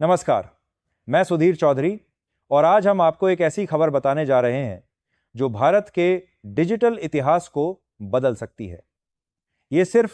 नमस्कार, मैं सुधीर चौधरी और आज हम आपको एक ऐसी खबर बताने जा रहे हैं जो भारत के डिजिटल इतिहास को बदल सकती है। ये सिर्फ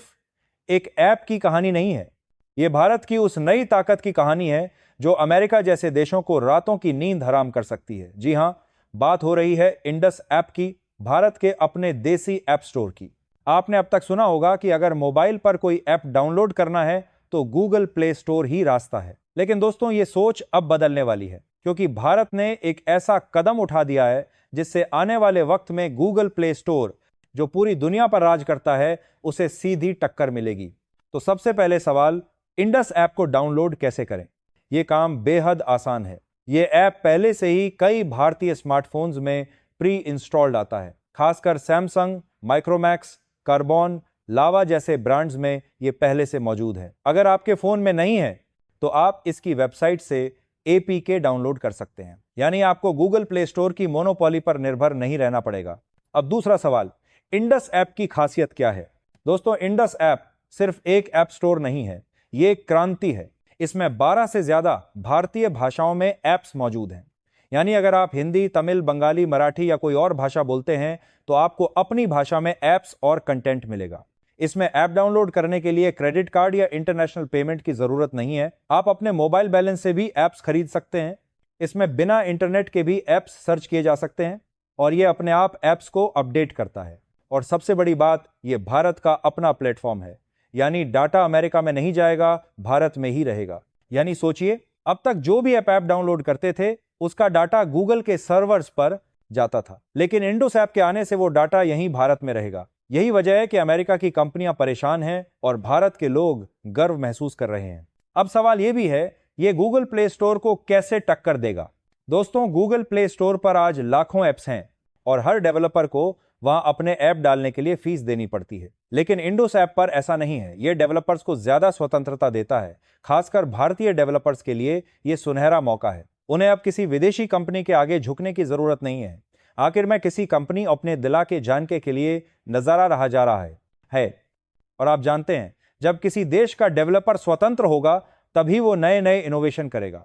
एक ऐप की कहानी नहीं है, ये भारत की उस नई ताकत की कहानी है जो अमेरिका जैसे देशों को रातों की नींद हराम कर सकती है। जी हां, बात हो रही है इंडस ऐप की, भारत के अपने देसी ऐप स्टोर की। आपने अब तक सुना होगा कि अगर मोबाइल पर कोई ऐप डाउनलोड करना है तो गूगल प्ले स्टोर ही रास्ता है। लेकिन दोस्तों, ये सोच अब बदलने वाली है, क्योंकि भारत ने एक ऐसा कदम उठा दिया है जिससे आने वाले वक्त में गूगल प्ले स्टोर, जो पूरी दुनिया पर राज करता है, उसे सीधी टक्कर मिलेगी। तो सबसे पहले सवाल, इंडस ऐप को डाउनलोड कैसे करें? यह काम बेहद आसान है। यह ऐप पहले से ही कई भारतीय स्मार्टफोन्स में प्री इंस्टॉल्ड आता है। खासकर सैमसंग, माइक्रोमैक्स, कार्बन, लावा जैसे ब्रांड्स में यह पहले से मौजूद है। अगर आपके फोन में नहीं है तो आप इसकी वेबसाइट से एपीके डाउनलोड कर सकते हैं, यानी आपको गूगल प्ले स्टोर की मोनोपोली पर निर्भर नहीं रहना पड़ेगा। अब दूसरा सवाल, इंडस ऐप की खासियत क्या है? दोस्तों, इंडस ऐप सिर्फ एक ऐप स्टोर नहीं है, ये एक क्रांति है। इसमें 12 से ज्यादा भारतीय भाषाओं में ऐप्स मौजूद हैं। यानी अगर आप हिंदी, तमिल, बंगाली, मराठी या कोई और भाषा बोलते हैं तो आपको अपनी भाषा में ऐप्स और कंटेंट मिलेगा। इसमें ऐप डाउनलोड करने के लिए क्रेडिट कार्ड या इंटरनेशनल पेमेंट की जरूरत नहीं है। आप अपने मोबाइल बैलेंस से भी ऐप्स खरीद सकते हैं। इसमें बिना इंटरनेट के भी ऐप्स सर्च किए जा सकते हैं और ये अपने आप ऐप्स को अपडेट करता है। और सबसे बड़ी बात, ये भारत का अपना प्लेटफॉर्म है, यानी डाटा अमेरिका में नहीं जाएगा, भारत में ही रहेगा। यानी सोचिए, अब तक जो भी ऐप डाउनलोड करते थे उसका डाटा गूगल के सर्वर्स पर जाता था, लेकिन इंडस ऐप के आने से वो डाटा यहीं भारत में रहेगा। यही वजह है कि अमेरिका की कंपनियां परेशान हैं और भारत के लोग गर्व महसूस कर रहे हैं। अब सवाल यह भी है, ये गूगल प्ले स्टोर को कैसे टक्कर देगा? दोस्तों, गूगल प्ले स्टोर पर आज लाखों ऐप्स हैं और हर डेवलपर को वहां अपने ऐप डालने के लिए फीस देनी पड़ती है। लेकिन इंडस ऐप पर ऐसा नहीं है। यह डेवलपर्स को ज्यादा स्वतंत्रता देता है। खासकर भारतीय डेवलपर्स के लिए यह सुनहरा मौका है। उन्हें अब किसी विदेशी कंपनी के आगे झुकने की जरूरत नहीं है। आखिर में किसी कंपनी अपने दिला के जानके के लिए नजारा रहा जा रहा है। और आप जानते हैं, जब किसी देश का डेवलपर स्वतंत्र होगा तभी वो नए नए इनोवेशन करेगा।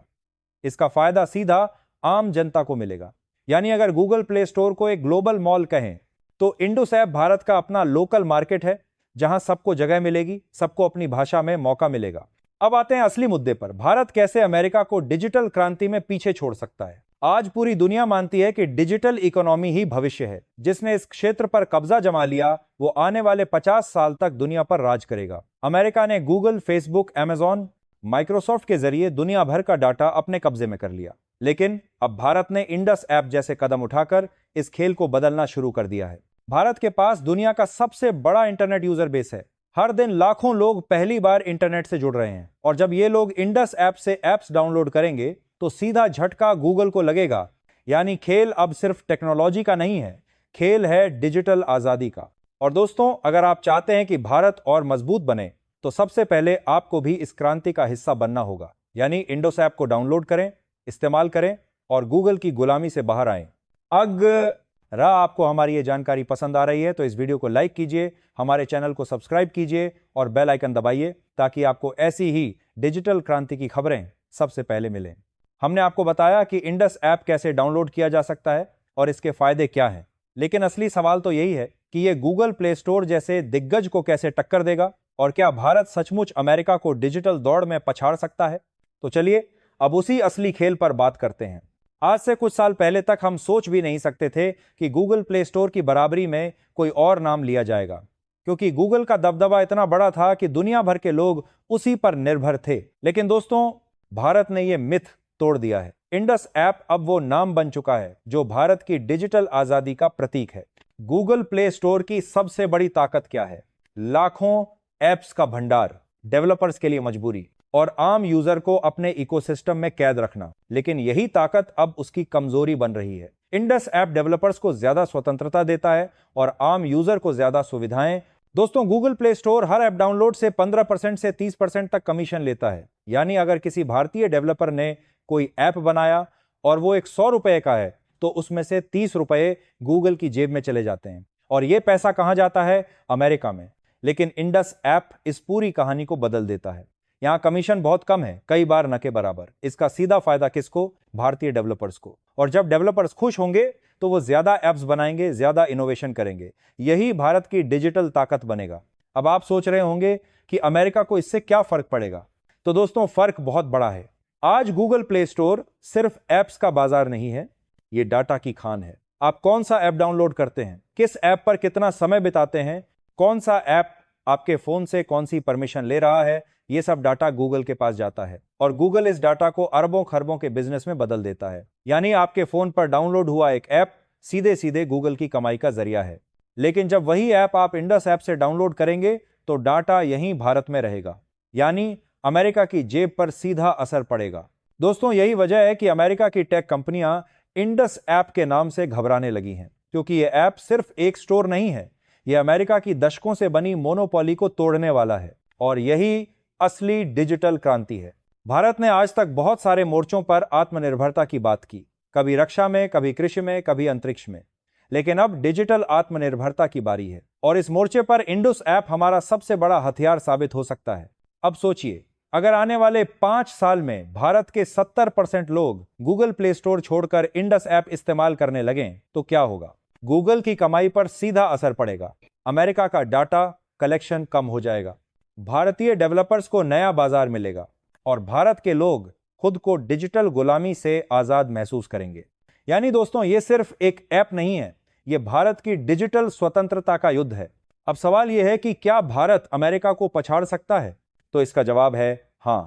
इसका फायदा सीधा आम जनता को मिलेगा। यानी अगर गूगल प्ले स्टोर को एक ग्लोबल मॉल कहें तो इंडस ऐप भारत का अपना लोकल मार्केट है, जहां सबको जगह मिलेगी, सबको अपनी भाषा में मौका मिलेगा। अब आते हैं असली मुद्दे पर, भारत कैसे अमेरिका को डिजिटल क्रांति में पीछे छोड़ सकता है। आज पूरी दुनिया मानती है कि डिजिटल इकोनॉमी ही भविष्य है। जिसने इस क्षेत्र पर कब्जा जमा लिया वो आने वाले 50 साल तक दुनिया पर राज करेगा। अमेरिका ने गूगल, फेसबुक, अमेजॉन, माइक्रोसॉफ्ट के जरिए दुनिया भर का डाटा अपने कब्जे में कर लिया। लेकिन अब भारत ने इंडस ऐप जैसे कदम उठाकर इस खेल को बदलना शुरू कर दिया है। भारत के पास दुनिया का सबसे बड़ा इंटरनेट यूजर बेस है। हर दिन लाखों लोग पहली बार इंटरनेट से जुड़ रहे हैं और जब ये लोग इंडस ऐप से ऐप्स डाउनलोड करेंगे तो सीधा झटका गूगल को लगेगा। यानी खेल अब सिर्फ टेक्नोलॉजी का नहीं है, खेल है डिजिटल आजादी का। और दोस्तों, अगर आप चाहते हैं कि भारत और मजबूत बने तो सबसे पहले आपको भी इस क्रांति का हिस्सा बनना होगा। यानी इंडस ऐप को डाउनलोड करें, इस्तेमाल करें और गूगल की गुलामी से बाहर आएं। अगर आपको हमारी ये जानकारी पसंद आ रही है तो इस वीडियो को लाइक कीजिए, हमारे चैनल को सब्सक्राइब कीजिए और बेल आइकन दबाइए ताकि आपको ऐसी ही डिजिटल क्रांति की खबरें सबसे पहले मिलें। हमने आपको बताया कि इंडस ऐप कैसे डाउनलोड किया जा सकता है और इसके फायदे क्या हैं। लेकिन असली सवाल तो यही है कि यह गूगल प्ले स्टोर जैसे दिग्गज को कैसे टक्कर देगा और क्या भारत सचमुच अमेरिका को डिजिटल दौड़ में पछाड़ सकता है? तो चलिए अब उसी असली खेल पर बात करते हैं। आज से कुछ साल पहले तक हम सोच भी नहीं सकते थे कि गूगल प्ले स्टोर की बराबरी में कोई और नाम लिया जाएगा, क्योंकि गूगल का दबदबा इतना बड़ा था कि दुनिया भर के लोग उसी पर निर्भर थे। लेकिन दोस्तों, भारत ने यह मिथ तोड़ दिया है। इंडस ऐप अब वो नाम बन चुका है जो भारत की डिजिटल आजादी का प्रतीक है। गूगल प्ले स्टोर की सबसे बड़ी ताकत क्या है? लाखों ऐप्स का भंडार, डेवलपर्स के लिए मजबूरी और आम यूजर को अपने इकोसिस्टम में कैद रखना। लेकिन यही ताकत अब उसकी कमजोरी बन रही है। इंडस ऐप डेवलपर्स को ज्यादा स्वतंत्रता देता है और आम यूजर को ज्यादा सुविधाएं। दोस्तों, गूगल प्ले स्टोर हर ऐप डाउनलोड से 15% से 30% तक कमीशन लेता है। यानी अगर किसी भारतीय डेवलपर ने कोई ऐप बनाया और वो एक 100 रुपए का है तो उसमें से 30 रुपए गूगल की जेब में चले जाते हैं। और ये पैसा कहां जाता है? अमेरिका में। लेकिन इंडस ऐप इस पूरी कहानी को बदल देता है। यहाँ कमीशन बहुत कम है, कई बार न के बराबर। इसका सीधा फायदा किसको? भारतीय डेवलपर्स को। और जब डेवलपर्स खुश होंगे तो वो ज्यादा एप्स बनाएंगे, ज्यादा इनोवेशन करेंगे। यही भारत की डिजिटल ताकत बनेगा। अब आप सोच रहे होंगे कि अमेरिका को इससे क्या फर्क पड़ेगा? तो दोस्तों, फर्क बहुत बड़ा है। आज गूगल प्ले स्टोर सिर्फ एप्स का बाजार नहीं है, ये डाटा की खान है। आप कौन सा ऐप डाउनलोड करते हैं, किस ऐप पर कितना समय बिताते हैं, कौन सा ऐप आपके फोन से कौन सी परमिशन ले रहा है, ये सब डाटा गूगल के पास जाता है और गूगल इस डाटा को अरबों खरबों के बिजनेस में बदल देता है। यानी आपके फोन पर डाउनलोड हुआ एक ऐप सीधे सीधे गूगल की कमाई का जरिया है। लेकिन जब वही ऐप आप इंडस ऐप से डाउनलोड करेंगे तो डाटा यहीं भारत में रहेगा, यानी अमेरिका की जेब पर सीधा असर पड़ेगा। दोस्तों, यही वजह है कि अमेरिका की टेक कंपनियां इंडस ऐप के नाम से घबराने लगी हैं, क्योंकि यह ऐप सिर्फ एक स्टोर नहीं है, यह अमेरिका की दशकों से बनी मोनोपोली को तोड़ने वाला है और यही असली डिजिटल क्रांति है। भारत ने आज तक बहुत सारे मोर्चों पर आत्मनिर्भरता की बात की, कभी रक्षा में, कभी कृषि में, कभी अंतरिक्ष में, लेकिन अब डिजिटल आत्मनिर्भरता की बारी है और इस मोर्चे पर इंडस ऐप हमारा सबसे बड़ा हथियार साबित हो सकता है। अब सोचिए, अगर आने वाले 5 साल में भारत के 70% लोग गूगल प्ले स्टोर छोड़कर इंडस ऐप इस्तेमाल करने लगें तो क्या होगा? गूगल की कमाई पर सीधा असर पड़ेगा, अमेरिका का डाटा कलेक्शन कम हो जाएगा, भारतीय डेवलपर्स को नया बाजार मिलेगा और भारत के लोग खुद को डिजिटल गुलामी से आजाद महसूस करेंगे। यानी दोस्तों, ये सिर्फ एक ऐप नहीं है, ये भारत की डिजिटल स्वतंत्रता का युद्ध है। अब सवाल यह है कि क्या भारत अमेरिका को पछाड़ सकता है? तो इसका जवाब है हां,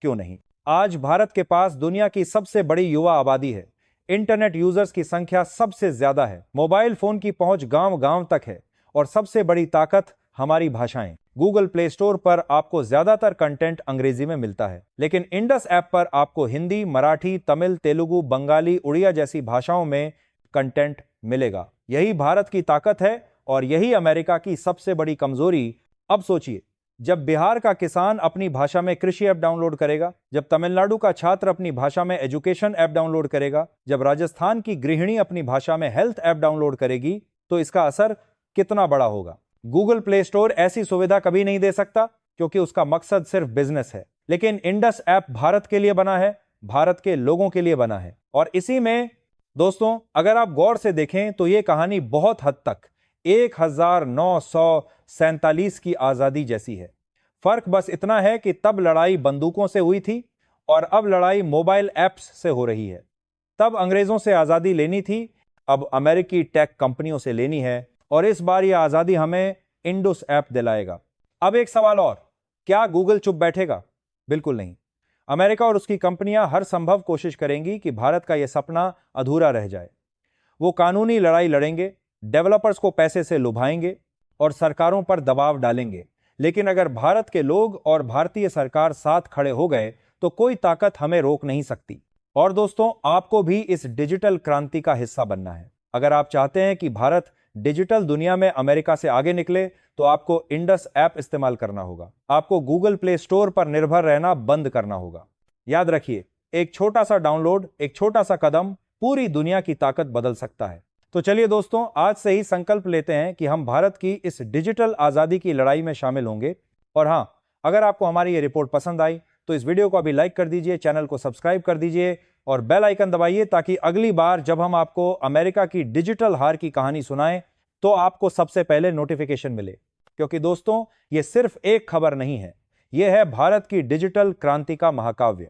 क्यों नहीं। आज भारत के पास दुनिया की सबसे बड़ी युवा आबादी है, इंटरनेट यूजर्स की संख्या सबसे ज्यादा है, मोबाइल फोन की पहुंच गांव गांव तक है और सबसे बड़ी ताकत हमारी भाषाएं। गूगल प्ले स्टोर पर आपको ज्यादातर कंटेंट अंग्रेजी में मिलता है, लेकिन इंडस ऐप पर आपको हिंदी, मराठी, तमिल, तेलुगु, बंगाली, उड़िया जैसी भाषाओं में कंटेंट मिलेगा। यही भारत की ताकत है और यही अमेरिका की सबसे बड़ी कमजोरी। अब सोचिए, जब बिहार का किसान अपनी भाषा में कृषि ऐप डाउनलोड करेगा, जब तमिलनाडु का छात्र अपनी भाषा में एजुकेशन ऐप डाउनलोड करेगा, जब राजस्थान की गृहिणी अपनी भाषा में हेल्थ ऐप डाउनलोड करेगी, तो इसका असर कितना बड़ा होगा। गूगल प्ले स्टोर ऐसी सुविधा कभी नहीं दे सकता क्योंकि उसका मकसद सिर्फ बिजनेस है, लेकिन इंडस ऐप भारत के लिए बना है, भारत के लोगों के लिए बना है। और इसी में दोस्तों, अगर आप गौर से देखें तो यह कहानी बहुत हद तक 1947 की आजादी जैसी है। फर्क बस इतना है कि तब लड़ाई बंदूकों से हुई थी और अब लड़ाई मोबाइल ऐप्स से हो रही है। तब अंग्रेजों से आजादी लेनी थी, अब अमेरिकी टेक कंपनियों से लेनी है और इस बार यह आजादी हमें इंडस ऐप दिलाएगा। अब एक सवाल और, क्या गूगल चुप बैठेगा? बिल्कुल नहीं। अमेरिका और उसकी कंपनियां हर संभव कोशिश करेंगी कि भारत का यह सपना अधूरा रह जाए। वो कानूनी लड़ाई लड़ेंगे, डेवलपर्स को पैसे से लुभाएंगे और सरकारों पर दबाव डालेंगे, लेकिन अगर भारत के लोग और भारतीय सरकार साथ खड़े हो गए तो कोई ताकत हमें रोक नहीं सकती। और दोस्तों, आपको भी इस डिजिटल क्रांति का हिस्सा बनना है। अगर आप चाहते हैं कि भारत डिजिटल दुनिया में अमेरिका से आगे निकले तो आपको इंडस ऐप इस्तेमाल करना होगा, आपको गूगल प्ले स्टोर पर निर्भर रहना बंद करना होगा। याद रखिए, एक छोटा सा डाउनलोड, एक छोटा सा कदम पूरी दुनिया की ताकत बदल सकता है। तो चलिए दोस्तों, आज से ही संकल्प लेते हैं कि हम भारत की इस डिजिटल आजादी की लड़ाई में शामिल होंगे। और हां, अगर आपको हमारी ये रिपोर्ट पसंद आई तो इस वीडियो को अभी लाइक कर दीजिए, चैनल को सब्सक्राइब कर दीजिए और बेल आइकन दबाइए ताकि अगली बार जब हम आपको अमेरिका की डिजिटल हार की कहानी सुनाएं तो आपको सबसे पहले नोटिफिकेशन मिले। क्योंकि दोस्तों, ये सिर्फ एक खबर नहीं है, यह है भारत की डिजिटल क्रांति का महाकाव्य।